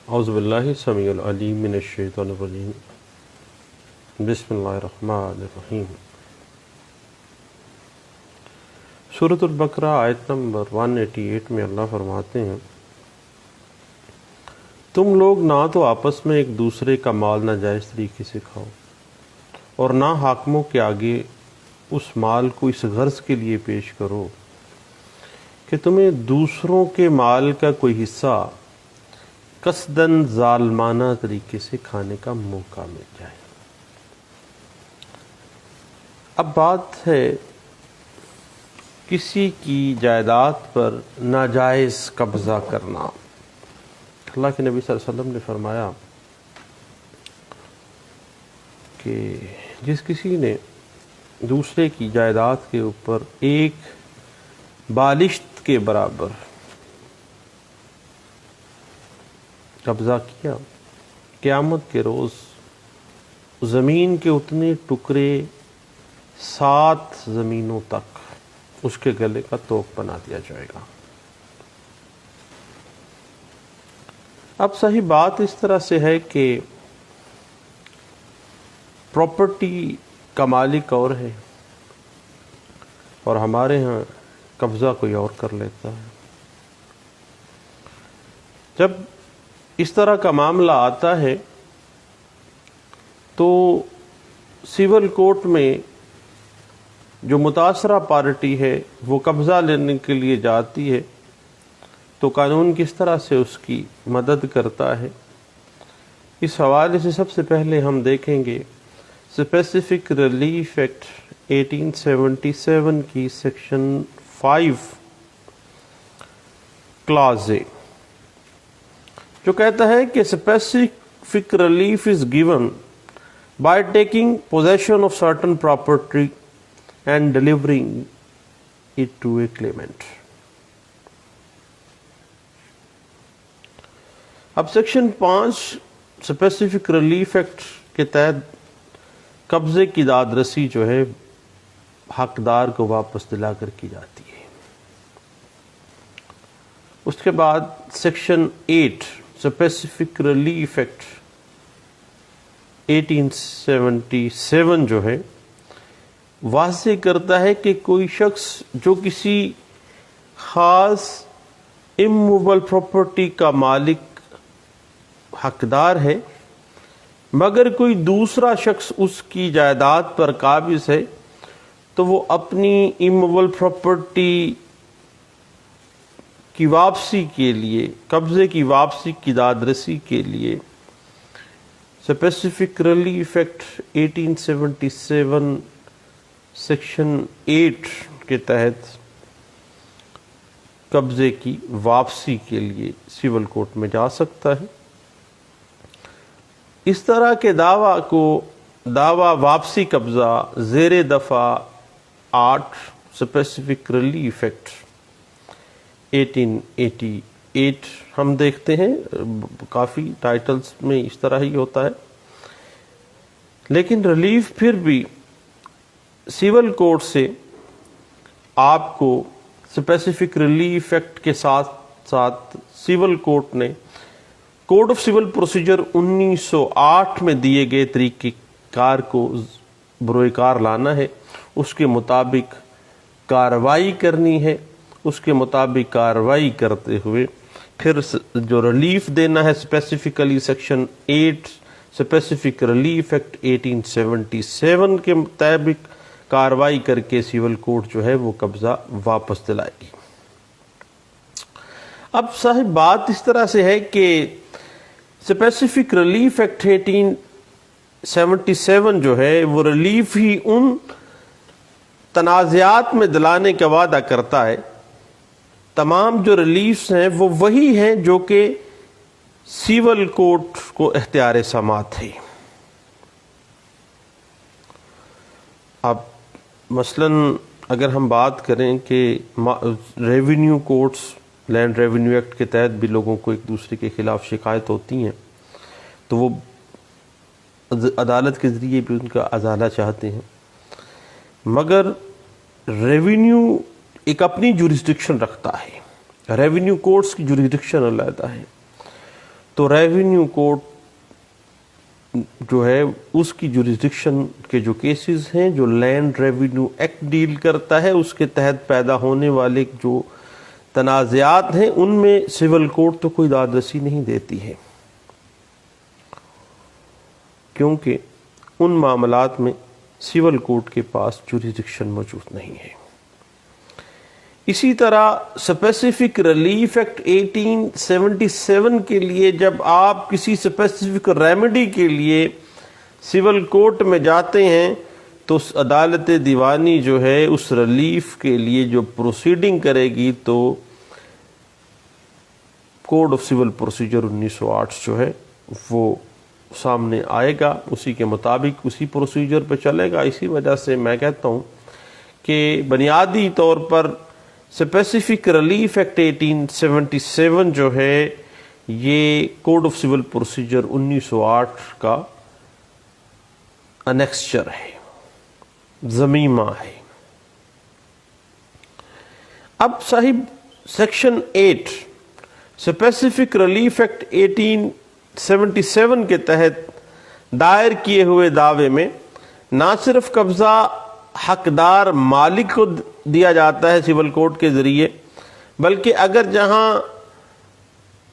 اعوذ باللہ السمیع العلیم من الشیطان الرجیم بسم اللہ الرحمن الرحیم۔ سورۃ البقرہ آیت نمبر 188 میں اللہ فرماتے ہیں، تم لوگ نہ تو آپس میں ایک دوسرے کا مال ناجائز طریقے سے کھاؤ اور نہ حاکموں کے آگے اس مال کو اس غرض کے لیے پیش کرو کہ تمہیں دوسروں کے مال کا کوئی حصہ قصداً ظالمانہ طریقے سے کھانے کا موقع مل جائے۔ اب بات ہے کسی کی جائیداد پر ناجائز قبضہ کرنا۔ اللہ کے نبی صلی اللہ علیہ وسلم نے فرمایا کہ جس کسی نے دوسرے کی جائیداد کے اوپر ایک بالشت کے برابر قبضہ کیا، قیامت کے روز زمین کے اتنے ٹکڑے 7 زمینوں تک اس کے گلے کا توق بنا دیا جائے گا۔ اب صحیح بات اس طرح سے ہے کہ پراپرٹی کا مالک اور ہے اور ہمارے ہاں قبضہ کوئی اور کر لیتا ہے۔ جب اس طرح کا معاملہ آتا ہے تو سول کورٹ میں جو متاثرہ پارٹی ہے وہ قبضہ لینے کے لیے جاتی ہے تو قانون کس طرح سے اس کی مدد کرتا ہے، اس حوالے سے سب سے پہلے ہم دیکھیں گے اسپیسیفک ریلیف ایکٹ 1877 کی سیکشن 5 کلاز اے، جو کہتا ہے کہ specific relief is given by taking possession of certain property and delivering it to a claimant. اب سیکشن 5 اسپیسیفک ریلیف ایکٹ کے تحت قبضے کی داد رسی جو ہے حقدار کو واپس دلا کر کی جاتی ہے۔ اس کے بعد سیکشن 8 اسپیسیفک ریلیف ایکٹ 1877 جو ہے واضح کرتا ہے کہ کوئی شخص جو کسی خاص اموویبل پراپرٹی کا مالک حقدار ہے مگر کوئی دوسرا شخص اس کی جائیداد پر قابض ہے تو وہ اپنی اموویبل پراپرٹی کی واپسی کے لیے، قبضے کی واپسی کی داد رسی کے لیے اسپیسیفک ریلیف ایکٹ 1877 سیکشن 8 کے تحت قبضے کی واپسی کے لیے سول کورٹ میں جا سکتا ہے۔ اس طرح کے دعویٰ واپسی قبضہ زیر دفعہ 8 اسپیسیفک ریلیف ایکٹ 1888 ہم دیکھتے ہیں، کافی ٹائٹلز میں اس طرح ہی ہوتا ہے، لیکن ریلیف پھر بھی سول کورٹ سے آپ کو اسپیسیفک ریلیف ایکٹ کے ساتھ ساتھ سول کورٹ نے کوڈ آف سول پروسیجر 1908 میں دیے گئے طریقہ کار کو بروئے کار لانا ہے، اس کے مطابق کارروائی کرنی ہے، اس کے مطابق کارروائی کرتے ہوئے پھر جو ریلیف دینا ہے specifically section 8 specific relief act 1877 کے مطابق کارروائی کر کے سول کورٹ جو ہے وہ قبضہ واپس دلائے گی۔ اب صاحب بات اس طرح سے ہے کہ اسپیسیفک ریلیف ایکٹ 1877 جو ہے وہ ریلیف ہی ان تنازعات میں دلانے کا وعدہ کرتا ہے۔ تمام جو ریلیفز ہیں وہ وہی ہیں جو کہ سول کورٹ کو اختیار سماعت ہے۔ اب مثلاً اگر ہم بات کریں کہ revenue courts land revenue act کے تحت بھی لوگوں کو ایک دوسرے کے خلاف شکایت ہوتی ہیں تو وہ عدالت کے ذریعے بھی ان کا ازالہ چاہتے ہیں، مگر ریونیو ایک اپنی جورسڈکشن رکھتا ہے، ریونیو کورٹس کی جورسڈکشن علیحدہ ہے، تو ریونیو کوڈ جو ہے اس کی جوریسڈکشن کے جو کیسز ہیں جو لینڈ ریونیو ایکٹ ڈیل کرتا ہے اس کے تحت پیدا ہونے والے جو تنازعات ہیں ان میں سول کوڈ تو کوئی دادرسی نہیں دیتی ہے، کیونکہ ان معاملات میں سول کوڈ کے پاس جوریسڈکشن موجود نہیں ہے۔ اسی طرح اسپیسیفک ریلیف ایکٹ 1877 کے لیے جب آپ کسی اسپیسیفک ریمیڈی کے لیے سول کورٹ میں جاتے ہیں تو عدالت دیوانی جو ہے اس ریلیف کے لیے جو پروسیڈنگ کرے گی تو کوڈ آف سول پروسیجر 1908 جو ہے وہ سامنے آئے گا، اسی کے مطابق اسی پروسیجر پہ چلے گا۔ اسی وجہ سے میں کہتا ہوں کہ بنیادی طور پر اسپیسیفک ریلیف ایکٹ 1877 جو ہے یہ کوڈ آف سول پروسیجر 1908 کا انیکسچر ہے، ضمیمہ ہے۔ اب صاحب سیکشن 8 اسپیسیفک ریلیف ایکٹ 1877 کے تحت دائر کیے ہوئے دعوے میں نہ صرف قبضہ حقدار مالک کو دیا جاتا ہے سول کورٹ کے ذریعے، بلکہ اگر جہاں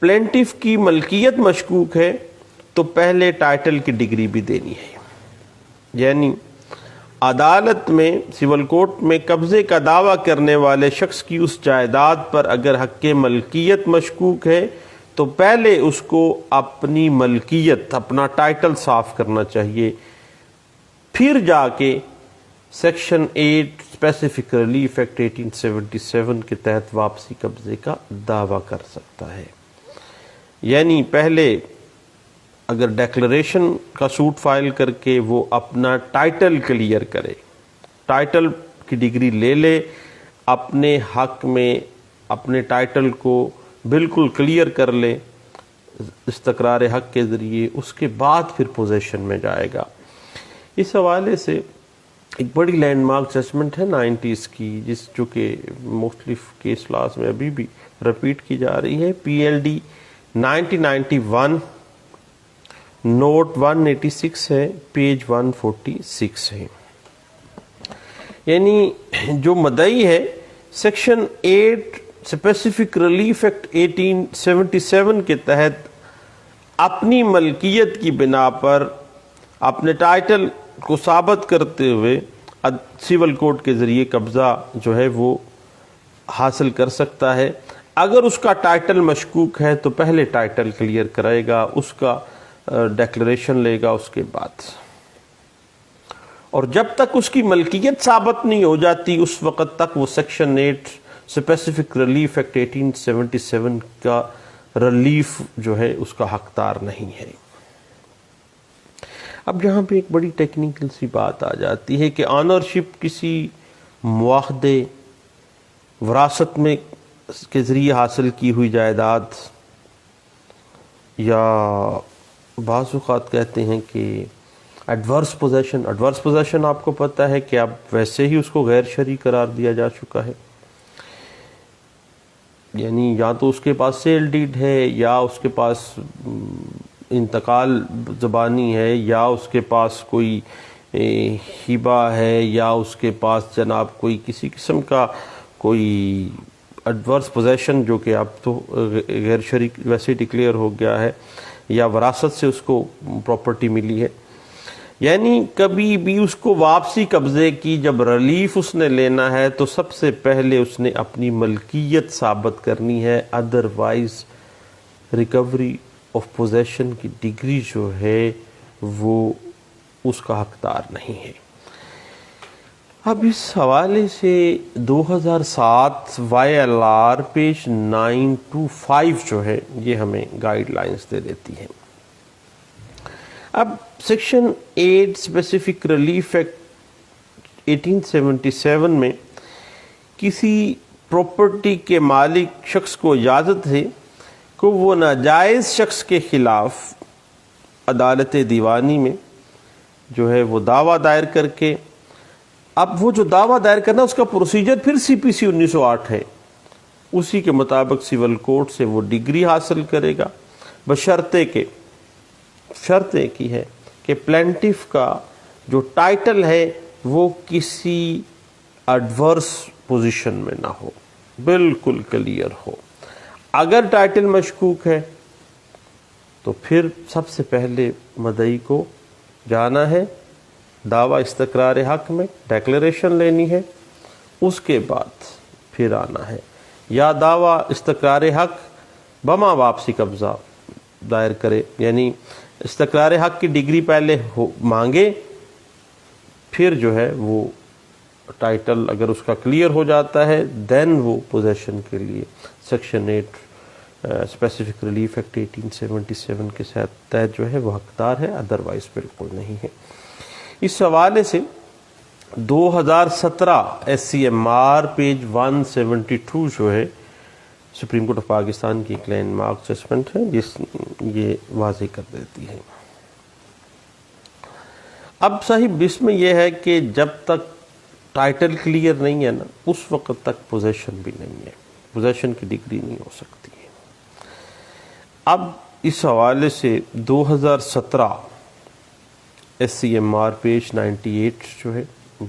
پلینٹف کی ملکیت مشکوک ہے تو پہلے ٹائٹل کی ڈگری بھی دینی ہے۔ یعنی عدالت میں سول کورٹ میں قبضے کا دعویٰ کرنے والے شخص کی اس جائیداد پر اگر حق ملکیت مشکوک ہے تو پہلے اس کو اپنی ملکیت اپنا ٹائٹل صاف کرنا چاہیے، پھر جا کے سیکشن 8 اسپیسیفک ریلیف ایکٹ 1877 کے تحت واپسی قبضے کا دعویٰ کر سکتا ہے۔ یعنی پہلے اگر ڈیکلریشن کا سوٹ فائل کر کے وہ اپنا ٹائٹل کلیئر کرے، ٹائٹل کی ڈگری لے لے، اپنے حق میں اپنے ٹائٹل کو بالکل کلیئر کر لے استقرار حق کے ذریعے، اس کے بعد پھر پوزیشن میں جائے گا۔ اس حوالے سے ایک بڑی لینڈ مارک ججمنٹ ہے 90s کی، جس جو کہ مختلف کیس لاز میں ابھی بھی رپیٹ کی جا رہی ہے، PLD 1991 نوٹ 186 ہے، پیج 146 ہے۔ یعنی جو مدعی ہے سیکشن 8 اسپیسیفک ریلیف ایکٹ 1877 کے تحت اپنی ملکیت کی بنا پر اپنے ٹائٹل کو ثابت کرتے ہوئے سول کورٹ کے ذریعے قبضہ جو ہے وہ حاصل کر سکتا ہے۔ اگر اس کا ٹائٹل مشکوک ہے تو پہلے ٹائٹل کلیئر کرائے گا، اس کا ڈیکلریشن لے گا اس کے بعد، اور جب تک اس کی ملکیت ثابت نہیں ہو جاتی اس وقت تک وہ سیکشن 8 اسپیسیفک ریلیف ایکٹ 1877 کا ریلیف جو ہے اس کا حقدار نہیں ہے۔ اب یہاں پہ ایک بڑی ٹیکنیکل سی بات آ جاتی ہے کہ آنرشپ کسی معاہدے وراثت میں کے ذریعے حاصل کی ہوئی جائیداد، یا بعض اوقات کہتے ہیں کہ ایڈورس پوزیشن آپ کو پتہ ہے کہ اب ویسے ہی اس کو غیر شرعی قرار دیا جا چکا ہے، یعنی یا تو اس کے پاس سیل ڈیڈ ہے، یا اس کے پاس انتقال زبانی ہے، یا اس کے پاس کوئی ہبہ ہے، یا اس کے پاس جناب کوئی کسی قسم کا کوئی ایڈورس پوزیشن جو کہ اب تو غیر شرعی ویسے ڈکلیئر ہو گیا ہے، یا وراثت سے اس کو پراپرٹی ملی ہے۔ یعنی کبھی بھی اس کو واپسی قبضے کی جب ریلیف اس نے لینا ہے تو سب سے پہلے اس نے اپنی ملکیت ثابت کرنی ہے، ادروائز ریکوری آف پوزیشن کی ڈگری جو ہے وہ اس کا حقدار نہیں ہے۔ اب اس حوالے سے 2007 YLR پیج 925 جو ہے یہ ہمیں گائیڈ لائنز دے دیتی ہے۔ اب سیکشن 8 اسپیسیفک ریلیف ایکٹ 1877 میں کسی پراپرٹی کے مالک شخص کو اجازت ہے کہ وہ ناجائز شخص کے خلاف عدالت دیوانی میں جو ہے وہ دعویٰ دائر کر کے، اب وہ جو دعویٰ دائر کرنا اس کا پروسیجر پھر CPC 1908 ہے، اسی کے مطابق سول کورٹ سے وہ ڈگری حاصل کرے گا، بشرطے کہ شرط ایک ہی ہے کہ پلینٹف کا جو ٹائٹل ہے وہ کسی ایڈورس پوزیشن میں نہ ہو، بالکل کلیئر ہو۔ اگر ٹائٹل مشکوک ہے تو پھر سب سے پہلے مدعی کو جانا ہے، دعویٰ استقرار حق میں ڈیکلیریشن لینی ہے، اس کے بعد پھر آنا ہے یا دعویٰ استقرار حق بما واپسی قبضہ دائر کرے، یعنی استقرار حق کی ڈگری پہلے مانگے، پھر جو ہے وہ ٹائٹل اگر اس کا کلیئر ہو جاتا ہے دین وہ پوزیشن کے لیے سیکشن 8 اسپیسیفک ریلیف ایکٹ 1877 کے تحت جو ہے وہ حقدار ہے، ادروائز بالکل نہیں ہے۔ اس حوالے سے 2017 SCMR پیج 172 جو ہے سپریم کورٹ آف پاکستان کی ایک لینڈ مارک ججمنٹ ہے جس یہ واضح کر دیتی ہے۔ اب صاحب اس میں یہ ہے کہ جب تک ٹائٹل کلیئر نہیں ہے نا، اس وقت تک پوزیشن بھی نہیں ہے، پوزیشن کی ڈگری نہیں ہو سکتی ہے۔ اب اس حوالے سے 2017 SCMR پیج 98 جو ہے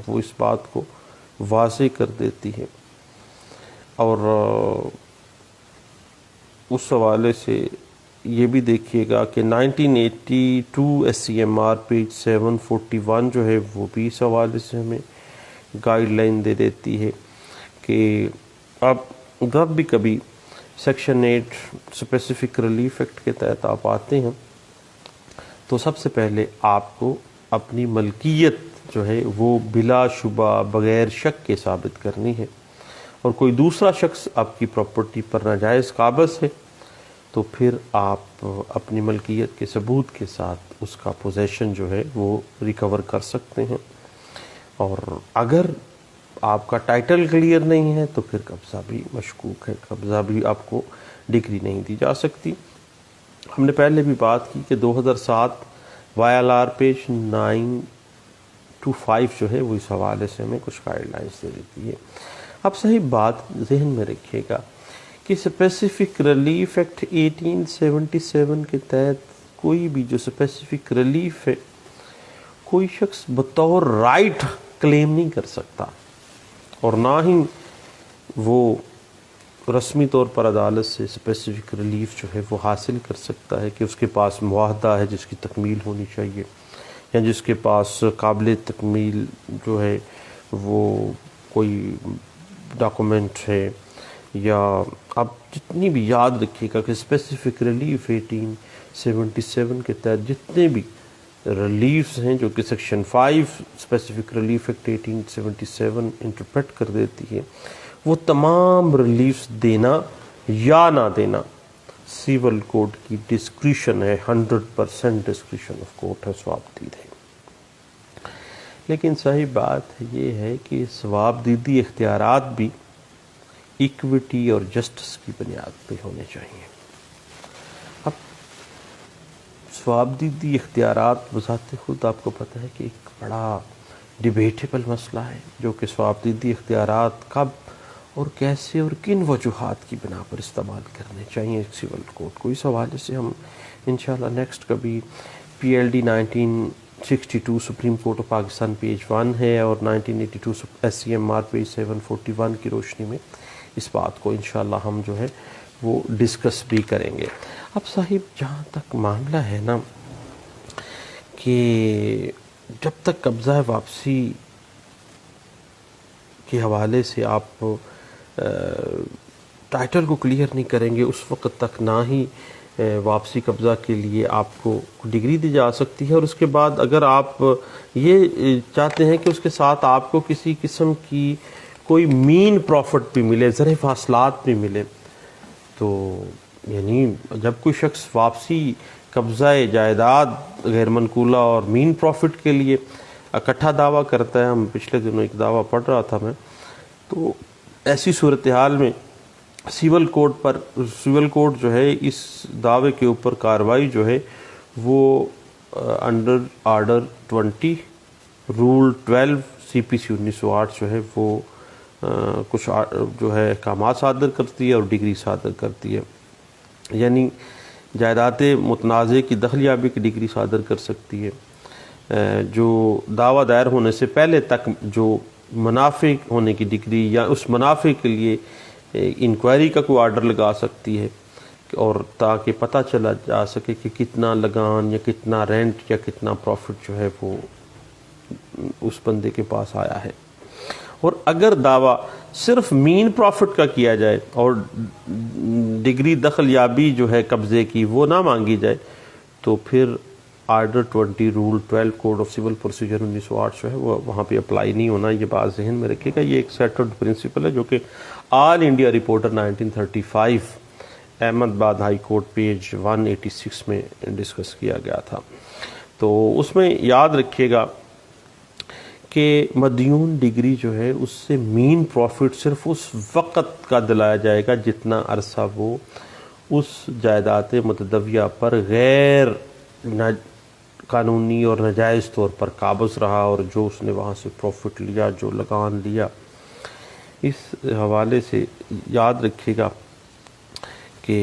وہ اس بات کو واضح کر دیتی ہے، اور اس حوالے سے یہ بھی دیکھیے گا کہ 1982 SCMR پیج 741 جو ہے وہ بھی اس حوالے سے ہمیں گائیڈ لائن دے دیتی ہے کہ اب جب بھی کبھی سیکشن 8 اسپیسیفک ریلیف ایکٹ کے تحت آپ آتے ہیں تو سب سے پہلے آپ کو اپنی ملکیت جو ہے وہ بلا شبہ بغیر شک کے ثابت کرنی ہے، اور کوئی دوسرا شخص آپ کی پراپرٹی پر ناجائز قابض ہے تو پھر آپ اپنی ملکیت کے ثبوت کے ساتھ اس کا پوزیشن جو ہے وہ ریکور کر سکتے ہیں، اور اگر آپ کا ٹائٹل کلیئر نہیں ہے تو پھر قبضہ بھی مشکوک ہے، قبضہ بھی آپ کو ڈگری نہیں دی جا سکتی۔ ہم نے پہلے بھی بات کی کہ 2007 YLR پیج 925 جو ہے وہ اس حوالے سے ہمیں کچھ گائیڈ لائنس دے دیتی ہے۔ اب صحیح بات ذہن میں رکھیے گا کہ اسپیسیفک ریلیف ایکٹ 1877 کے تحت کوئی بھی جو اسپیسیفک ریلیف ہے کوئی شخص بطور رائٹ کلیم نہیں کر سکتا، اور نہ ہی وہ رسمی طور پر عدالت سے اسپیسیفک ریلیف جو ہے وہ حاصل کر سکتا ہے کہ اس کے پاس معاہدہ ہے جس کی تکمیل ہونی چاہیے، یا جس کے پاس قابل تکمیل جو ہے وہ کوئی ڈاکومنٹ ہے، یا آپ جتنی بھی یاد رکھیے گا کہ اسپیسیفک ریلیف 1877 کے تحت جتنے بھی ریلیفز ہیں جو کہ section 5 specific relief act 1877 interpret کر دیتی ہے، وہ تمام ریلیفز دینا یا نہ دینا سیول کوڈ کی ڈسکریشن ہے، 100% ڈسکریشن آف کورٹ ہے، ثوابدید ہے۔ لیکن صحیح بات یہ ہے کہ ثوابدیدی اختیارات بھی ایکویٹی اور جسٹس کی بنیاد پہ ہونے چاہیے۔ اب ثوابدیدی اختیارات بذات خود آپ کو پتہ ہے کہ ایک بڑا ڈیبیٹیبل مسئلہ ہے، جو کہ ثوابدیدی اختیارات کب اور کیسے اور کن وجوہات کی بنا پر استعمال کرنے چاہیے سول کوڈ کو۔ اس حوالے سے ہم انشاءاللہ نیکسٹ کبھی PLD 1962 supreme court of Pakistan page 1 ہے، اور 1982 SCMR پیج 741 کی روشنی میں اس بات کو انشاءاللہ ہم جو ہے وہ ڈسکس بھی کریں گے۔ اب صاحب جہاں تک معاملہ ہے نا کہ جب تک قبضہ واپسی کے حوالے سے آپ ٹائٹل کو کلیئر نہیں کریں گے، اس وقت تک نہ ہی واپسی قبضہ کے لیے آپ کو ڈگری دی جا سکتی ہے، اور اس کے بعد اگر آپ یہ چاہتے ہیں کہ اس کے ساتھ آپ کو کسی قسم کی کوئی مین پروفٹ بھی ملے، زرع فاصلات بھی ملے، تو یعنی جب کوئی شخص واپسی قبضہ جائیداد غیر منقولہ اور مین پروفٹ کے لیے اکٹھا دعویٰ کرتا ہے، ہم پچھلے دنوں ایک دعویٰ پڑھ رہا تھا میں، تو ایسی صورتحال میں سیول کوڈ جو ہے اس دعوے کے اوپر کارروائی جو ہے وہ انڈر آرڈر 20 رول 12 CPC 1908 جو ہے وہ کچھ جو ہے احکامات صادر کرتی ہے اور ڈگری صادر کرتی ہے۔ یعنی جائیداد متنازع کی دخلیابی کی ڈگری صادر کر سکتی ہے، جو دعویٰ دائر ہونے سے پہلے تک جو منافع ہونے کی ڈگری یا اس منافع کے لیے انکوائری کا کوئی آرڈر لگا سکتی ہے، اور تاکہ پتہ چلا جا سکے کہ کتنا لگان یا کتنا رینٹ یا کتنا پروفٹ جو ہے وہ اس بندے کے پاس آیا ہے۔ اور اگر دعویٰ صرف مین پروفٹ کا کیا جائے اور ڈگری دخل یابی جو ہے قبضے کی وہ نہ مانگی جائے، تو پھر order 20 rule 12 code of civil procedure 1908 جو ہے وہ وہاں پہ اپلائی نہیں ہونا، یہ بات ذہن میں رکھے گا۔ یہ ایک سیٹلڈ پرنسپل ہے جو کہ آل انڈیا رپورٹر 1935 احمد آباد ہائی کورٹ پیج 186 میں ڈسکس کیا گیا تھا۔ تو اس میں یاد رکھیے گا کہ مدیون ڈگری جو ہے اس سے مین پروفٹ صرف اس وقت کا دلایا جائے گا جتنا عرصہ وہ اس جائیداد متداویہ پر غیر قانونی اور ناجائز طور پر قابض رہا، اور جو اس نے وہاں سے پروفٹ لیا، جو لگان لیا۔ اس حوالے سے یاد رکھیے گا کہ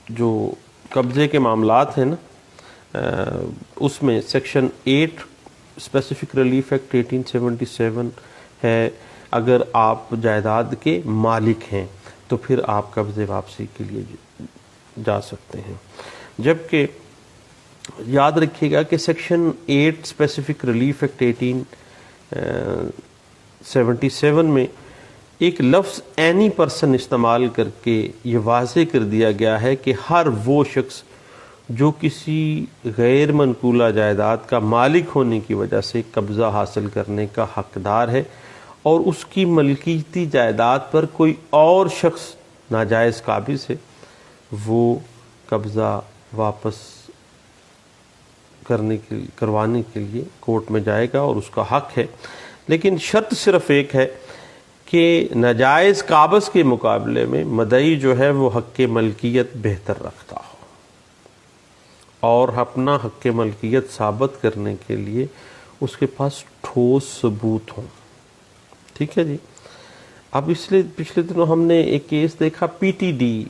جو قبضے کے معاملات ہیں نا، اس میں سیکشن 8 اسپیسیفک ریلیف ایکٹ 1877 ہے، اگر آپ جائیداد کے مالک ہیں تو پھر آپ قبضے واپسی کے لیے جا سکتے ہیں۔ جبکہ یاد رکھیے گا کہ سیکشن 8 اسپیسیفک ریلیف ایکٹ 1877 میں ایک لفظ اینی پرسن استعمال کر کے یہ واضح کر دیا گیا ہے کہ ہر وہ شخص جو کسی غیر منقولہ جائیداد کا مالک ہونے کی وجہ سے قبضہ حاصل کرنے کا حقدار ہے، اور اس کی ملکیتی جائیداد پر کوئی اور شخص ناجائز قابض ہے، وہ قبضہ واپس کروانے کے لیے کورٹ میں جائے گا اور اس کا حق ہے۔ لیکن شرط صرف ایک ہے کہ ناجائز قابض کے مقابلے میں مدعی جو ہے وہ حق ملکیت بہتر رکھتا ہو، اور اپنا حق ملکیت ثابت کرنے کے لیے اس کے پاس ٹھوس ثبوت ہوں۔ ٹھیک ہے جی۔ اب اس لیے پچھلے دنوں ہم نے ایک کیس دیکھا پی ٹی ڈی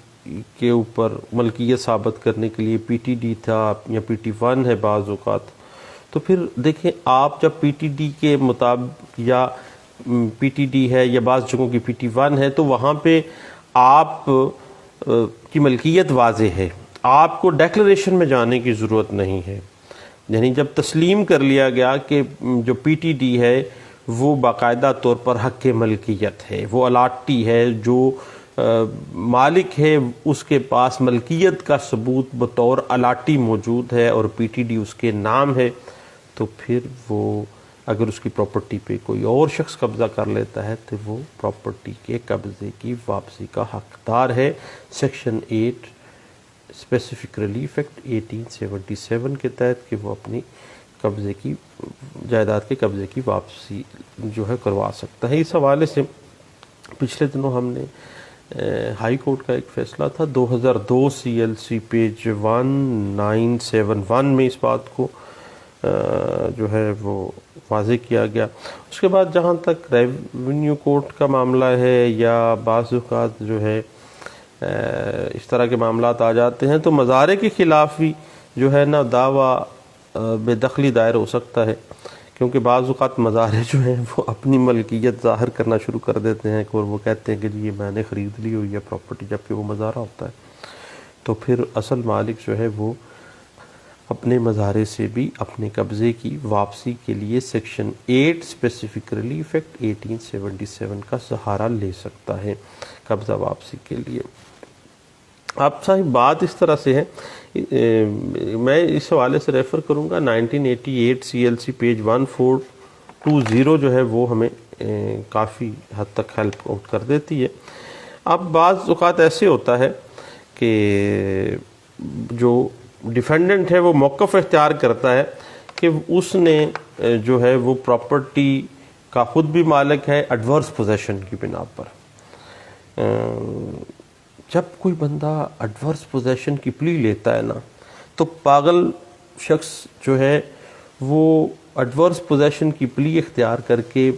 کے اوپر، ملکیت ثابت کرنے کے لیے پی ٹی ڈی تھا یا پی ٹی 1 ہے بعض اوقات۔ تو پھر دیکھیں آپ جب پی ٹی ڈی کے مطابق یا پی ٹی ڈی ہے یا بعض جگہوں کی پی ٹی 1 ہے، تو وہاں پہ آپ کی ملکیت واضح ہے، آپ کو ڈیکلریشن میں جانے کی ضرورت نہیں ہے۔ یعنی جب تسلیم کر لیا گیا کہ جو پی ٹی ڈی ہے وہ باقاعدہ طور پر حق ملکیت ہے، وہ الاٹی ہے، جو مالک ہے اس کے پاس ملکیت کا ثبوت بطور الاٹی موجود ہے اور پی ٹی ڈی اس کے نام ہے، تو پھر وہ اگر اس کی پراپرٹی پہ کوئی اور شخص قبضہ کر لیتا ہے تو وہ پراپرٹی کے قبضے کی واپسی کا حقدار ہے۔ سیکشن 8 اسپیسیفک ریلیف ایکٹ 1877 کے تحت کہ وہ اپنی قبضے کی جائیداد کے قبضے کی واپسی جو ہے کروا سکتا ہے۔ اس حوالے سے پچھلے دنوں ہم نے ہائی کورٹ کا ایک فیصلہ تھا 2002 CLC پیج 1971 میں اس بات کو جو ہے وہ واضح کیا گیا۔ اس کے بعد جہاں تک ریونیو کورٹ کا معاملہ ہے یا بعض اوقات جو ہے اس طرح کے معاملات آ جاتے ہیں، تو مزارع کے خلاف بھی جو ہے نا دعویٰ بے دخلی دائر ہو سکتا ہے، کیونکہ بعض اوقات مزارع جو ہیں وہ اپنی ملکیت ظاہر کرنا شروع کر دیتے ہیں اور وہ کہتے ہیں کہ جی یہ میں نے خرید لی ہوئی ہے پراپرٹی، جبکہ وہ مزارع ہوتا ہے۔ تو پھر اصل مالک جو ہے وہ اپنے مزارع سے بھی اپنے قبضے کی واپسی کے لیے سیکشن 8 اسپیسیفک ریلیف ایکٹ 1877 کا سہارا لے سکتا ہے قبضہ واپسی کے لیے۔ اب صاحب بات اس طرح سے ہے، میں اس حوالے سے ریفر کروں گا 1988 CLC پیج 1420 جو ہے وہ ہمیں کافی حد تک ہیلپ آؤٹ کر دیتی ہے۔ اب بعض اوقات ایسے ہوتا ہے کہ جو ڈیفینڈنٹ ہے وہ موقف اختیار کرتا ہے کہ اس نے جو ہے وہ پراپرٹی کا خود بھی مالک ہے ایڈورس پوزیشن کی بنا پر۔ جب کوئی بندہ ایڈورس پوزیشن کی پلی لیتا ہے نا، تو پاگل شخص جو ہے وہ ایڈورس پوزیشن کی پلی اختیار کر کے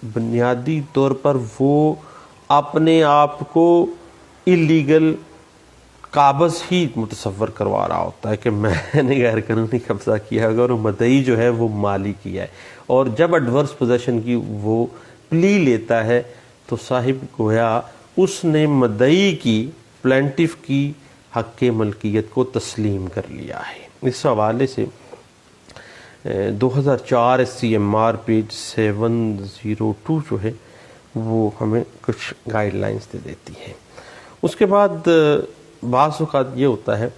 بنیادی طور پر وہ اپنے آپ کو اللیگل قابض ہی متصور کروا رہا ہوتا ہے کہ میں نے غیر قانونی قبضہ کیا ہے، اور مدعی جو ہے وہ مالی کیا ہے. اور جب ایڈورس پوزیشن کی وہ پلی لیتا ہے تو صاحب گویا اس نے مدعی کی، پلینٹف کی حق ملکیت کو تسلیم کر لیا ہے. اس حوالے سے 2004 SCMR پیج 702 جو ہے وہ ہمیں کچھ گائیڈ لائنز دے دیتی ہے. اس کے بعد بعض اوقات یہ ہوتا ہے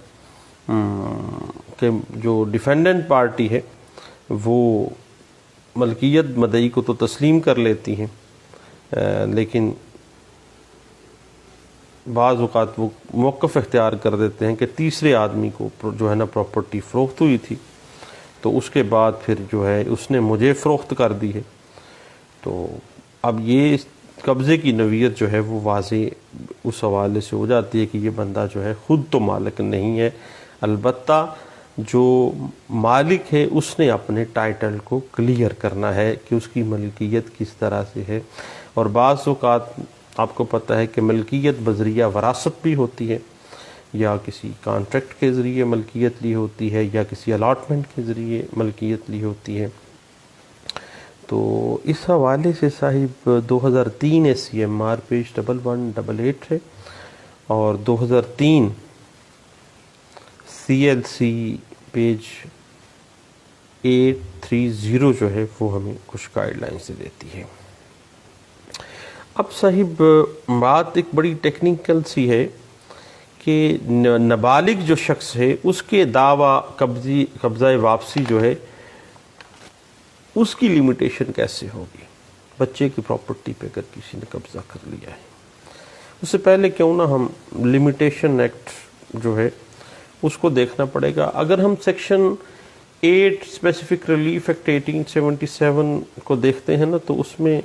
کہ جو ڈیفینڈنٹ پارٹی ہے وہ ملکیت مدعی کو تو تسلیم کر لیتی ہیں، لیکن بعض اوقات وہ موقف اختیار کر دیتے ہیں کہ تیسرے آدمی کو جو ہے نا پراپرٹی فروخت ہوئی تھی، تو اس کے بعد پھر جو ہے اس نے مجھے فروخت کر دی ہے. تو اب یہ قبضے کی نوعیت جو ہے وہ واضح اس حوالے سے ہو جاتی ہے کہ یہ بندہ جو ہے خود تو مالک نہیں ہے، البتہ جو مالک ہے اس نے اپنے ٹائٹل کو کلیئر کرنا ہے کہ اس کی ملکیت کس طرح سے ہے. اور بعض اوقات آپ کو پتہ ہے کہ ملکیت بذریعہ وراثت بھی ہوتی ہے، یا کسی کانٹریکٹ کے ذریعے ملکیت لی ہوتی ہے، یا کسی الاٹمنٹ کے ذریعے ملکیت لی ہوتی ہے. تو اس حوالے سے صاحب 2003 SCMR پیج 1188 ہے، اور 2003 CLC پیج 830 جو ہے وہ ہمیں کچھ گائیڈ لائن سے دیتی ہے. اب صاحب بات ایک بڑی ٹیکنیکل سی ہے کہ نابالغ جو شخص ہے اس کے دعویٰ قبضہ واپسی جو ہے اس کی لیمیٹیشن کیسے ہوگی. بچے کی پراپرٹی پہ اگر کسی نے قبضہ کر لیا ہے، اس سے پہلے کیوں نہ ہم لیمیٹیشن ایکٹ جو ہے اس کو دیکھنا پڑے گا. اگر ہم سیکشن 8 اسپیسیفک ریلیف ایکٹ 1877 کو دیکھتے ہیں نا، تو اس میں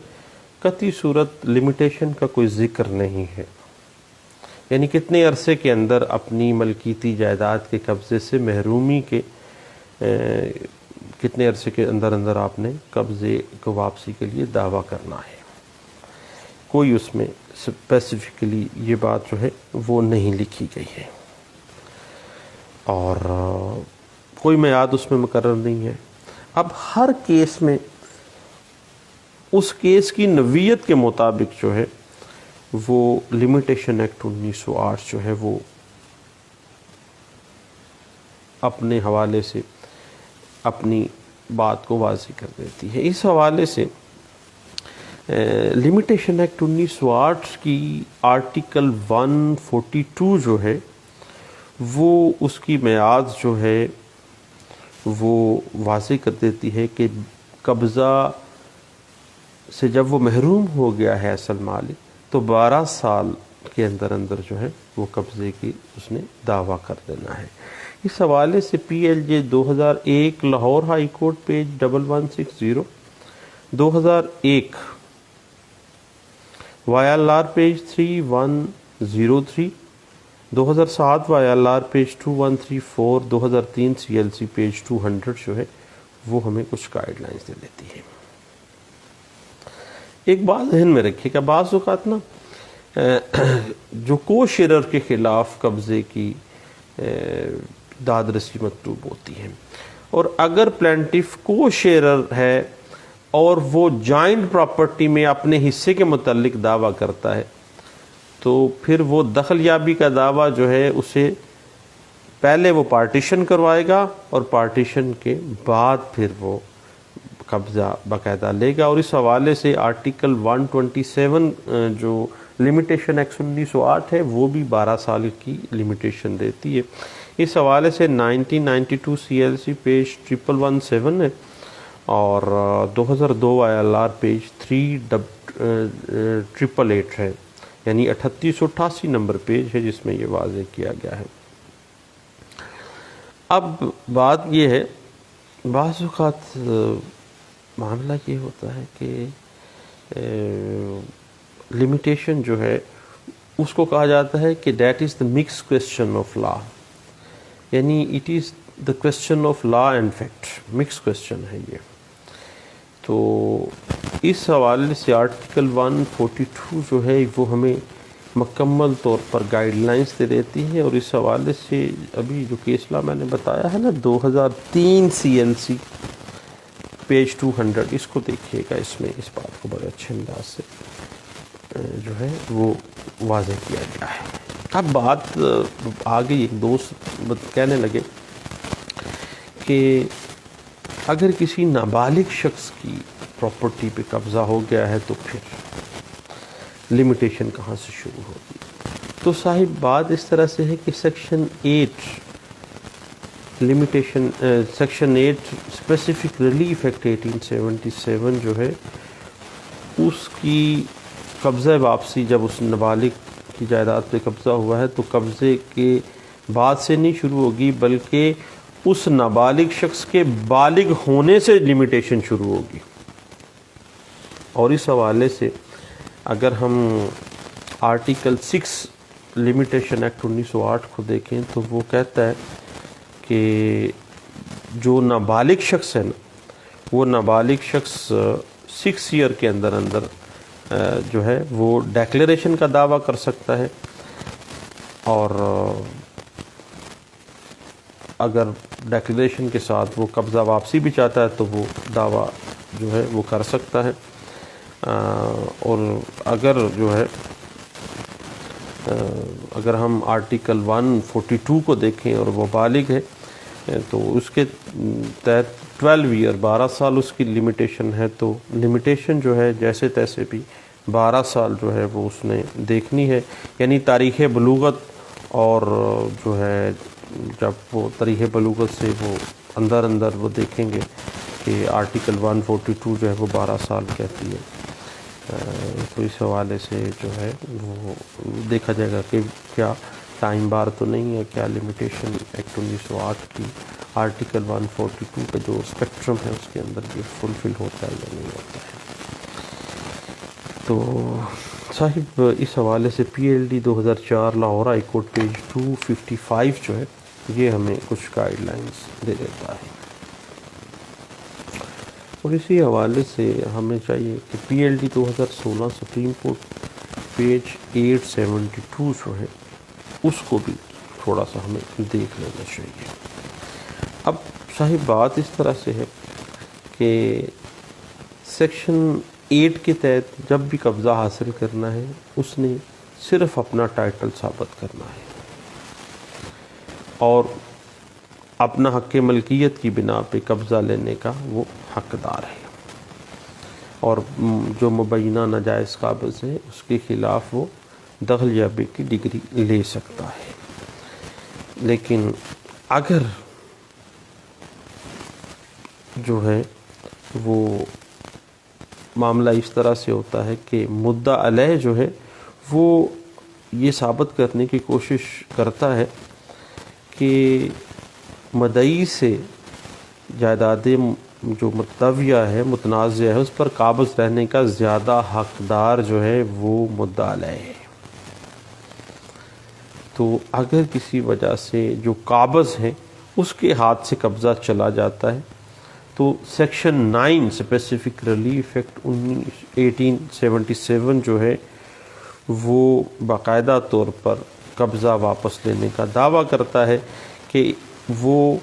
قطعی صورت لیمیٹیشن کا کوئی ذکر نہیں ہے. یعنی کتنے عرصے کے اندر اپنی ملکیتی جائیداد کے قبضے سے محرومی کے کتنے عرصے کے اندر آپ نے قبضے کو واپسی کے لیے دعویٰ کرنا ہے. کوئی اس میں اسپیسیفکلی یہ بات جو ہے وہ نہیں لکھی گئی ہے، اور کوئی میعاد اس میں مقرر نہیں ہے. اب ہر کیس میں اس کیس کی نوعیت کے مطابق جو ہے وہ لیمیٹیشن ایکٹ 1908 جو ہے وہ اپنے حوالے سے اپنی بات کو واضح کر دیتی ہے. اس حوالے سے لیمیٹیشن ایکٹ 1908 کی آرٹیکل 142 جو ہے وہ اس کی میعاد جو ہے وہ واضح کر دیتی ہے کہ قبضہ سے جب وہ محروم ہو گیا ہے اصل مالک، تو 12 سال کے اندر جو ہے وہ قبضے کی اس نے دعویٰ کر دینا ہے. اس حوالے سے PLJ 2001 Lahore high court page 1160، 2001 YLR page 3103، 2007 YLR page 2134، 2003 CLC page 200 جو ہے وہ ہمیں کچھ گائیڈ لائنز دے دیتی ہے. ایک بات ذہن میں رکھیے کہ بعض اوقات نا جو کو شیرر کے خلاف قبضے کی داد رسی مطلوب ہوتی ہے، اور اگر پلینٹف کو شیرر ہے اور وہ جوائنٹ پراپرٹی میں اپنے حصے کے متعلق دعویٰ کرتا ہے، تو پھر وہ دخل یابی کا دعویٰ جو ہے اسے پہلے وہ پارٹیشن کروائے گا، اور پارٹیشن کے بعد پھر وہ قبضہ باقاعدہ لے گا. اور اس حوالے سے آرٹیکل 127 جو لیمیٹیشن ایکٹ 1908 ہے وہ بھی 12 سال کی لیمیٹیشن دیتی ہے. اس حوالے سے 1992 CLC پیج 1117 ہے، اور 2002 ILR پیج 3888 ہے، یعنی 3888 نمبر پیج ہے جس میں یہ واضح کیا گیا ہے. اب بات یہ ہے، بعض اوقات معاملہ یہ ہوتا ہے کہ لمیٹیشن جو ہے اس کو کہا جاتا ہے کہ that is the mix question of law, یعنی it is the question of law and fact, mix question ہے یہ. تو اس حوالے سے آرٹیکل 142 جو ہے وہ ہمیں مکمل طور پر گائیڈ لائنز دے دیتی ہیں. اور اس حوالے سے ابھی جو کیس لا میں نے بتایا ہے نا 2003 CLC پیج 200 اس کو دیکھیے گا. اس میں اس بات کو بڑے اچھے انداز سے جو ہے وہ واضح کیا گیا ہے. اب بات آگے ایک دوست کہنے لگے کہ اگر کسی نابالغ شخص کی پراپرٹی پہ قبضہ ہو گیا ہے تو پھر لمیٹیشن کہاں سے شروع ہوگی. تو صاحب بات اس طرح سے ہے کہ section 8 limitation section 8 specific relief act 1877 جو ہے اس کی قبضہ واپسی جب اس نابالغ کی جائیداد پہ قبضہ ہوا ہے تو قبضے کے بعد سے نہیں شروع ہوگی بلکہ اس نابالغ شخص کے بالغ ہونے سے لمیٹیشن شروع ہوگی. اور اس حوالے سے اگر ہم آرٹیکل 6 لمیٹیشن ایکٹ 1908 کو دیکھیں تو وہ کہتا ہے کہ جو نابالغ شخص ہے نا وہ نابالغ شخص 6 ایئر کے اندر جو ہے وہ ڈیکلیریشن کا دعویٰ کر سکتا ہے. اور اگر ڈیکلیریشن کے ساتھ وہ قبضہ واپسی بھی چاہتا ہے تو وہ دعویٰ جو ہے وہ کر سکتا ہے. اور اگر جو ہے اگر ہم آرٹیکل 142 کو دیکھیں اور وہ بالغ ہے تو اس کے تحت 12 ایئر 12 سال اس کی لمیٹیشن ہے. تو لمیٹیشن جو ہے جیسے تیسے بھی 12 سال جو ہے وہ اس نے دیکھنی ہے. یعنی تاریخ بلوغت اور جو ہے جب وہ تاریخ بلوغت سے وہ اندر وہ دیکھیں گے کہ آرٹیکل 142 جو ہے وہ 12 سال کہتی ہے. تو اس حوالے سے جو ہے وہ دیکھا جائے گا کہ کیا ٹائم بار تو نہیں ہے, کیا لمیٹیشن ایکٹ 1908 کی آرٹیکل 142 کا جو اسپیکٹرم ہے اس کے اندر یہ فلفل ہوتا ہے یا نہیں ہوتا ہے. تو صاحب اس حوالے سے PLD 2004 Lahore high court page 255 جو ہے یہ ہمیں کچھ گائیڈ لائنز دے دیتا ہے. اور اسی حوالے سے ہمیں چاہیے کہ PLD 2016 سپریم کورٹ پیج 872 جو ہے اس کو بھی تھوڑا سا ہمیں دیکھ لینا چاہیے. اب صاحب بات اس طرح سے ہے کہ سیکشن 8 کے تحت جب بھی قبضہ حاصل کرنا ہے اس نے صرف اپنا ٹائٹل ثابت کرنا ہے اور اپنا حق ملکیت کی بنا پہ قبضہ لینے کا وہ حقدار ہے. اور جو مبینہ ناجائز قابض ہے اس کے خلاف وہ دخل یابی کی ڈگری لے سکتا ہے. لیکن اگر جو ہے وہ معاملہ اس طرح سے ہوتا ہے کہ مدعا علیہ جو ہے وہ یہ ثابت کرنے کی کوشش کرتا ہے کہ مدعی سے جائیدادیں جو متویہ ہے متنازع ہے اس پر قابض رہنے کا زیادہ حقدار جو ہے وہ مدعا علیہ ہے. تو اگر کسی وجہ سے جو قابض ہیں اس کے ہاتھ سے قبضہ چلا جاتا ہے تو سیکشن 9 اسپیسیفک ریلیف ایکٹ 1877 جو ہے وہ باقاعدہ طور پر قبضہ واپس لینے کا دعویٰ کرتا ہے کہ وہ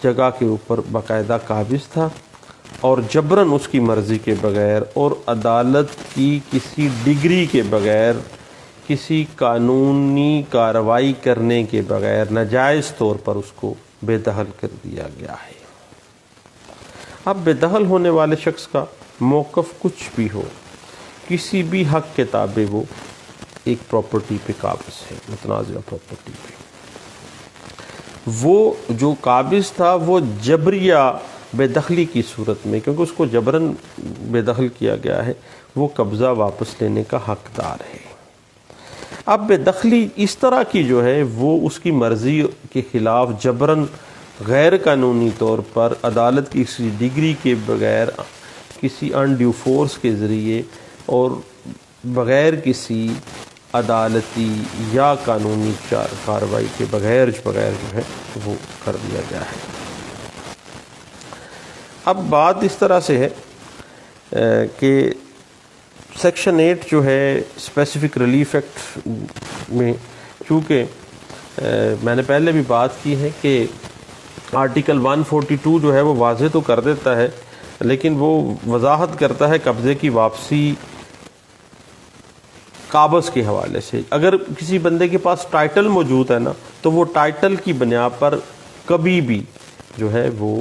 جگہ کے اوپر باقاعدہ قابض تھا اور جبراً اس کی مرضی کے بغیر اور عدالت کی کسی ڈگری کے بغیر کسی قانونی کارروائی کرنے کے بغیر ناجائز طور پر اس کو بے دخل کر دیا گیا ہے. اب بے دخل ہونے والے شخص کا موقف کچھ بھی ہو کسی بھی حق کے تابع وہ ایک پراپرٹی پہ قابض ہے متنازع پراپرٹی پہ. وہ جو قابض تھا وہ جبریہ بے دخلی کی صورت میں کیونکہ اس کو جبراً بے دخل کیا گیا ہے وہ قبضہ واپس لینے کا حقدار ہے. اب بے دخلی اس طرح کی جو ہے وہ اس کی مرضی کے خلاف جبراً غیر قانونی طور پر عدالت کی کسی ڈگری کے بغیر کسی انڈیو فورس کے ذریعے اور بغیر کسی عدالتی یا قانونی کارروائی کے بغیر جو ہے وہ کر دیا گیا ہے. اب بات اس طرح سے ہے کہ سیکشن 8 جو ہے اسپیسیفک ریلیف ایکٹ میں، چونکہ میں نے پہلے بھی بات کی ہے کہ آرٹیکل 142 جو ہے وہ واضح تو کر دیتا ہے، لیکن وہ وضاحت کرتا ہے قبضے کی واپسی قابض کے حوالے سے۔ اگر کسی بندے کے پاس ٹائٹل موجود ہے نا، تو وہ ٹائٹل کی بنا پر کبھی بھی جو ہے وہ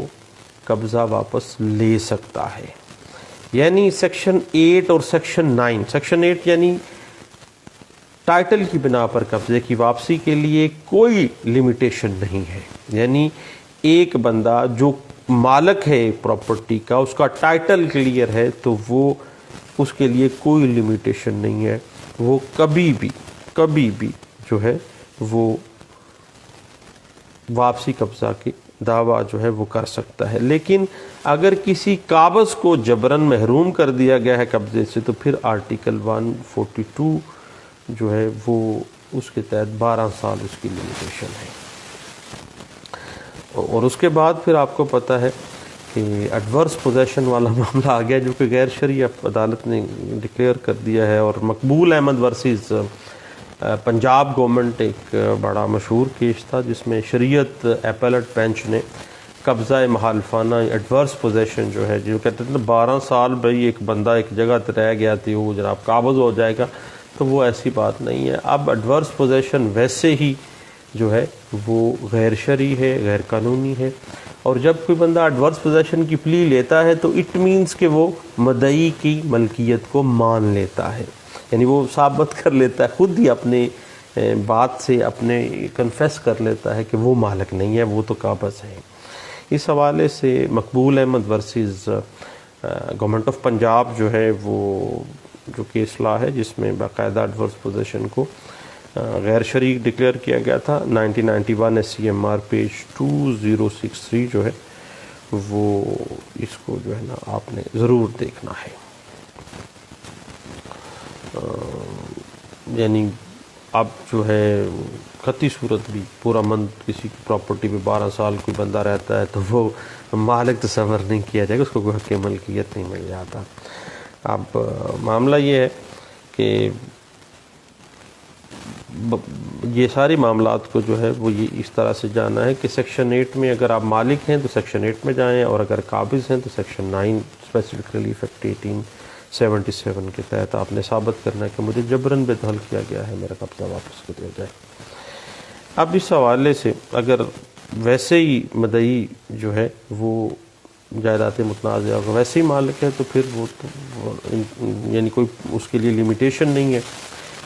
قبضہ واپس لے سکتا ہے۔ یعنی سیکشن 8 اور سیکشن 9، سیکشن 8 یعنی ٹائٹل کی بنا پر قبضے کی واپسی کے لیے کوئی لمیٹیشن نہیں ہے، یعنی ایک بندہ جو مالک ہے پراپرٹی کا، اس کا ٹائٹل کلیئر ہے تو وہ اس کے لیے کوئی لمیٹیشن نہیں ہے، وہ کبھی بھی جو ہے وہ واپسی قبضہ کی دعویٰ جو ہے وہ کر سکتا ہے۔ لیکن اگر کسی قابض کو جبراً محروم کر دیا گیا ہے قبضے سے، تو پھر آرٹیکل 142 جو ہے وہ اس کے تحت 12 سال اس کی لمیٹیشن ہے۔ اور اس کے بعد پھر آپ کو پتہ ہے کہ ایڈورس پوزیشن والا معاملہ آ گیا، جو کہ غیر شرعی عدالت نے ڈکلیئر کر دیا ہے، اور مقبول احمد ورسز پنجاب گورنمنٹ ایک بڑا مشہور کیس تھا، جس میں شریعت اپیلٹ بینچ نے قبضہ مخالفانہ ایڈورس پوزیشن جو ہے، جو کہتے ہیں 12 سال بھائی ایک بندہ ایک جگہ رہ گیا تھی، وہ جناب قابض ہو جائے گا، تو وہ ایسی بات نہیں ہے۔ اب ایڈورس پوزیشن ویسے ہی جو ہے وہ غیر شرعی ہے، غیر قانونی ہے، اور جب کوئی بندہ ایڈورس پوزیشن کی پلی لیتا ہے تو اٹ مینس کہ وہ مدعی کی ملکیت کو مان لیتا ہے، یعنی وہ ثابت کر لیتا ہے، خود ہی اپنے بات سے اپنے کنفیس کر لیتا ہے کہ وہ مالک نہیں ہے، وہ تو قابض ہے۔ اس حوالے سے Maqbool Ahmed versus government of Punjab جو ہے وہ جو کیس لا ہے، جس میں باقاعدہ ایڈورس پوزیشن کو غیر شرعی ڈکلیئر کیا گیا تھا، 1991 SCMR پیج 2063 جو ہے وہ اس کو جو ہے نا آپ نے ضرور دیکھنا ہے۔ یعنی اب جو ہے خطی صورت بھی پورا منتھ کسی کی پراپرٹی پہ 12 سال کوئی بندہ رہتا ہے تو وہ مالک تصور نہیں کیا جائے گا، اس کو کوئی حق ملکیت نہیں مل جاتا۔ اب معاملہ یہ ہے کہ یہ ساری معاملات کو جو ہے وہ یہ اس طرح سے جانا ہے کہ سیکشن 8 میں اگر آپ مالک ہیں تو سیکشن 8 میں جائیں، اور اگر قابض ہیں تو سیکشن 9 اسپیسیفک ریلیف ایکٹ 1877 کے تحت آپ نے ثابت کرنا ہے کہ مجھے جبراً بے دخل کیا گیا ہے، میرا قبضہ واپس کر دیا جائے۔ اب اس حوالے سے اگر ویسے ہی مدعی جو ہے وہ جائیداد متنازعہ کا ویسے ہی مالک ہے تو پھر وہ یعنی کوئی اس کے لیے لمیٹیشن نہیں ہے،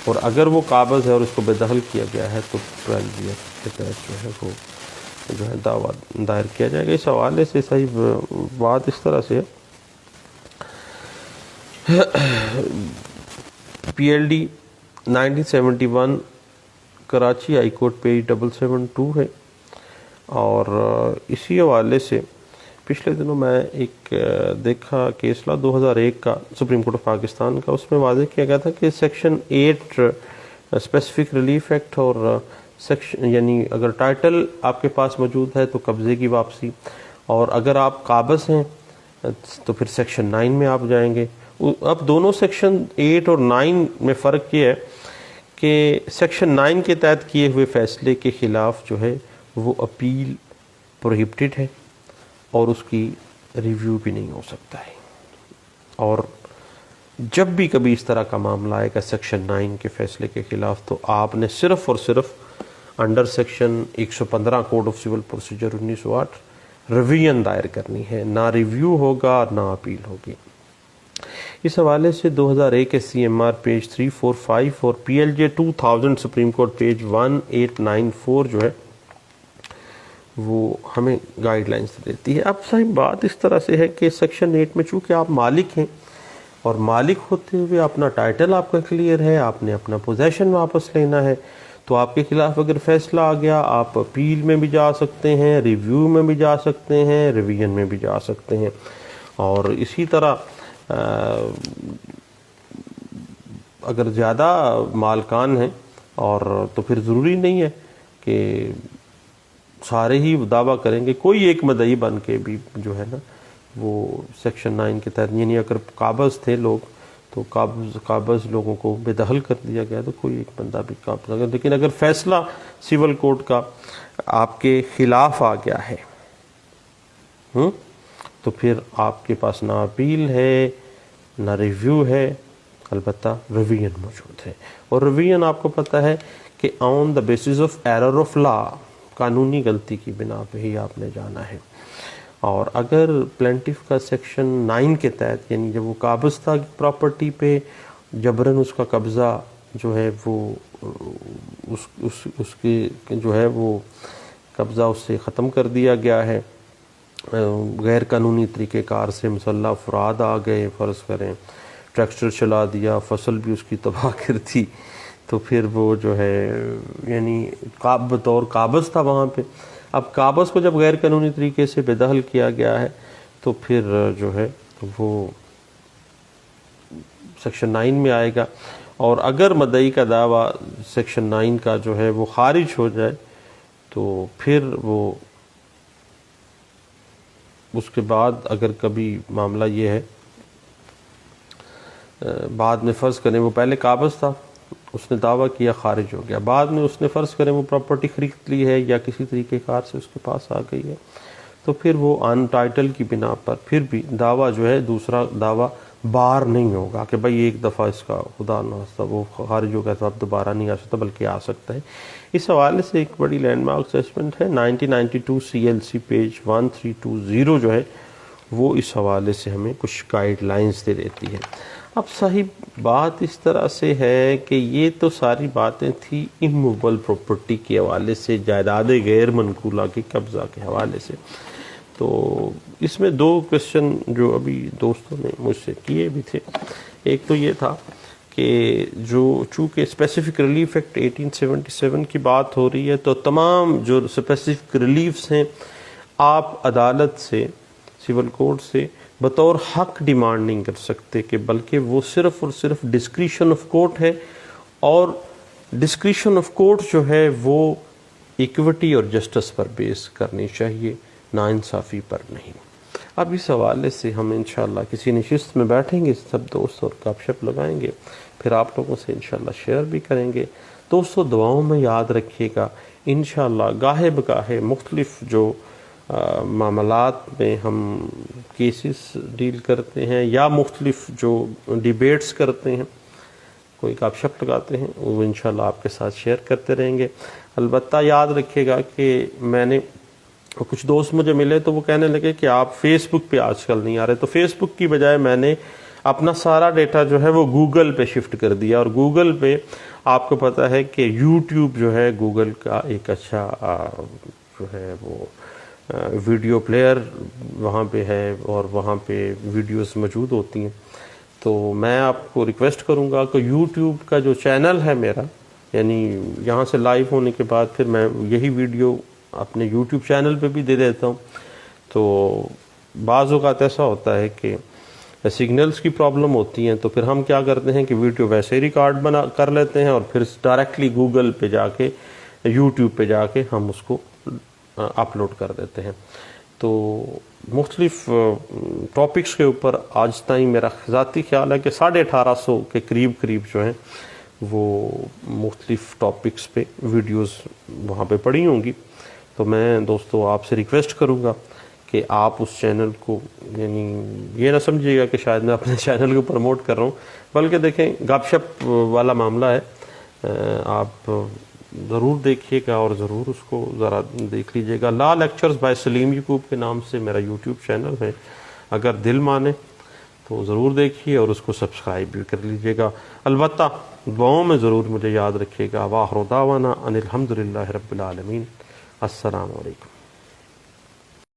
اور اگر وہ قابض ہے اور اس کو بے دخل کیا گیا ہے تو 12 کے تحت جو ہے وہ جو ہے دعویٰ دائر کیا جائے گا۔ اس حوالے سے صحیح بات اس طرح سے ہے، PLD 1971 Karachi high court page 772 ہے، اور اسی حوالے سے پچھلے دنوں میں ایک دیکھا کیس لا 2001 کا سپریم کورٹ آف پاکستان کا، اس میں واضح کیا گیا تھا کہ سیکشن 8 اسپیسیفک ریلیف ایکٹ اور سیکشن یعنی اگر ٹائٹل آپ کے پاس موجود ہے تو قبضے کی واپسی، اور اگر آپ قابض ہیں تو پھر سیکشن 9 میں آپ جائیں گے۔ اب دونوں سیکشن 8 اور 9 میں فرق یہ ہے کہ سیکشن 9 کے تحت کیے ہوئے فیصلے کے خلاف جو ہے وہ اپیل پروہیبٹڈ ہے، اور اس کی ریویو بھی نہیں ہو سکتا ہے، اور جب بھی کبھی اس طرح کا معاملہ آئے گا سیکشن 9 کے فیصلے کے خلاف تو آپ نے صرف اور صرف under section 115 code of civil procedure 1908 revision دائر کرنی ہے، نہ ریویو ہوگا نہ اپیل ہوگی۔ اس حوالے سے 2001 SCMR پیج 345 اور PLJ 2000 سپریم کورٹ پیج 1894 جو ہے وہ ہمیں گائیڈ لائنز دیتی ہے۔ اب صحیح بات اس طرح سے ہے کہ سیکشن 8 میں چونکہ آپ مالک ہیں، اور مالک ہوتے ہوئے اپنا ٹائٹل آپ کا کلیئر ہے، آپ نے اپنا پوزیشن واپس لینا ہے، تو آپ کے خلاف اگر فیصلہ آ گیا آپ اپیل میں بھی جا سکتے ہیں، ریویو میں بھی جا سکتے ہیں، ریویژن میں بھی جا سکتے ہیں، اور اسی طرح اگر زیادہ مالکان ہیں اور تو پھر ضروری نہیں ہے کہ سارے ہی دعویٰ کریں گے، کوئی ایک مدعی بن کے بھی جو ہے نا وہ سیکشن 9 کے تحت، یعنی اگر قابض تھے لوگ تو قابض لوگوں کو بے دخل کر دیا گیا، تو کوئی ایک بندہ بھی قابض اگر، لیکن اگر فیصلہ سول کوڈ کا آپ کے خلاف آ گیا ہے تو پھر آپ کے پاس نہ اپیل ہے نہ ریویو ہے، البتہ ریویژن موجود ہے، اور ریویژن آپ کو پتہ ہے کہ on the basis of error of law, قانونی غلطی کی بنا پہ ہی آپ نے جانا ہے۔ اور اگر پلینٹف کا سیکشن 9 کے تحت، یعنی جب وہ قابض تھا پراپرٹی پہ، جبراً اس کا قبضہ جو ہے وہ اس کے جو ہے وہ قبضہ اس سے ختم کر دیا گیا ہے، غیر قانونی طریقہ کار سے مسلح افراد آ گئے، فرض کریں ٹریکٹر چلا دیا، فصل بھی اس کی تباہ کر دی، تو پھر وہ جو ہے یعنی بطور قابض تھا وہاں پہ۔ اب قابض کو جب غیر قانونی طریقے سے بے دخل کیا گیا ہے تو پھر جو ہے وہ سیکشن 9 میں آئے گا، اور اگر مدعی کا دعویٰ سیکشن 9 کا جو ہے وہ خارج ہو جائے تو پھر وہ اس کے بعد اگر کبھی معاملہ یہ ہے بعد میں فرض کریں وہ پہلے قابض تھا، اس نے دعویٰ کیا، خارج ہو گیا، بعد میں اس نے فرض کریں وہ پراپرٹی خرید لی ہے یا کسی طریقہ کار سے اس کے پاس آ گئی ہے، تو پھر وہ ان ٹائٹل کی بنا پر پھر بھی دعویٰ جو ہے دوسرا دعویٰ بار نہیں ہوگا کہ بھئی ایک دفعہ اس کا خدا نخواستہ وہ خارج ہو گیا تو اب دوبارہ نہیں آ سکتا، بلکہ آ سکتا ہے۔ اس حوالے سے ایک بڑی لینڈ مارک اسسمنٹ ہے 1992 CLC پیج 1320 جو ہے وہ اس حوالے سے ہمیں کچھ گائیڈ لائنز دے دیتی ہے۔ اب صاحب بات اس طرح سے ہے کہ یہ تو ساری باتیں تھیں اموویبل پراپرٹی کے حوالے سے، جائیداد غیر منقولہ کے قبضہ کے حوالے سے، تو اس میں 2 کویسچن جو ابھی دوستوں نے مجھ سے کیے بھی تھے۔ ایک تو یہ تھا کہ جو چونکہ اسپیسیفک ریلیف ایکٹ 1877 کی بات ہو رہی ہے تو تمام جو اسپیسیفک ریلیفز ہیں آپ عدالت سے، سول کوڈ سے بطور حق ڈیمانڈ نہیں کر سکتے، کہ بلکہ وہ صرف اور صرف ڈسکریشن آف کورٹ ہے، اور ڈسکریشن آف کورٹ جو ہے وہ ایکوٹی اور جسٹس پر بیس کرنی چاہیے، ناانصافی پر نہیں۔ اب اس حوالے سے ہم انشاءاللہ کسی نشست میں بیٹھیں گے سب دوست اور گپ شپ لگائیں گے، پھر آپ لوگوں سے انشاءاللہ شیئر بھی کریں گے۔ دوستو دعاؤں میں یاد رکھیے گا، انشاءاللہ گاہے بگاہے مختلف جو معاملات میں ہم کیسز ڈیل کرتے ہیں یا مختلف جو ڈیبیٹس کرتے ہیں، کوئی گپ شپ لگاتے ہیں، وہ انشاءاللہ آپ کے ساتھ شیئر کرتے رہیں گے۔ البتہ یاد رکھیے گا کہ میں نے کچھ دوست مجھے ملے تو وہ کہنے لگے کہ آپ فیس بک پہ آج کل نہیں آ رہے، تو فیس بک کی بجائے میں نے اپنا سارا ڈیٹا جو ہے وہ گوگل پہ شفٹ کر دیا، اور گوگل پہ آپ کو پتہ ہے کہ یوٹیوب جو ہے گوگل کا ایک اچھا جو ہے وہ ویڈیو پلیئر وہاں پہ ہے، اور وہاں پہ ویڈیوز موجود ہوتی ہیں۔ تو میں آپ کو ریکویسٹ کروں گا کہ یوٹیوب کا جو چینل ہے میرا، یعنی یہاں سے لائیو ہونے کے بعد پھر میں یہی ویڈیو اپنے یوٹیوب چینل پہ بھی دے دیتا ہوں۔ تو بعض اوقات ایسا ہوتا ہے کہ سگنلز کی پرابلم ہوتی ہیں، تو پھر ہم کیا کرتے ہیں کہ ویڈیو ویسے ہی ریکارڈ کر لیتے ہیں، اور پھر ڈائریکٹلی گوگل پہ جا کے، یوٹیوب پہ جا کے ہم اس کو اپلوڈ کر دیتے ہیں۔ تو مختلف ٹاپکس کے اوپر آج تائیں میرا ذاتی خیال ہے کہ 1850 کے قریب جو ہیں وہ مختلف ٹاپکس پہ ویڈیوز وہاں پہ پڑی ہوں گی۔ تو میں دوستو آپ سے ریکویسٹ کروں گا کہ آپ اس چینل کو، یعنی یہ نہ سمجھیے گا کہ شاید میں اپنے چینل کو پروموٹ کر رہا ہوں، بلکہ دیکھیں گپ شپ والا معاملہ ہے، آپ ضرور دیکھیے گا اور ضرور اس کو ذرا دیکھ لیجیے گا۔ لا لیکچرز بائی سلیم یعقوب کے نام سے میرا یوٹیوب چینل ہے، اگر دل مانے تو ضرور دیکھیے اور اس کو سبسکرائب بھی کر لیجیے گا۔ البتہ دعاؤں میں ضرور مجھے یاد رکھیے گا۔ وآخر دعوانا ان الحمدللہ رب العالمین۔ السلام علیکم۔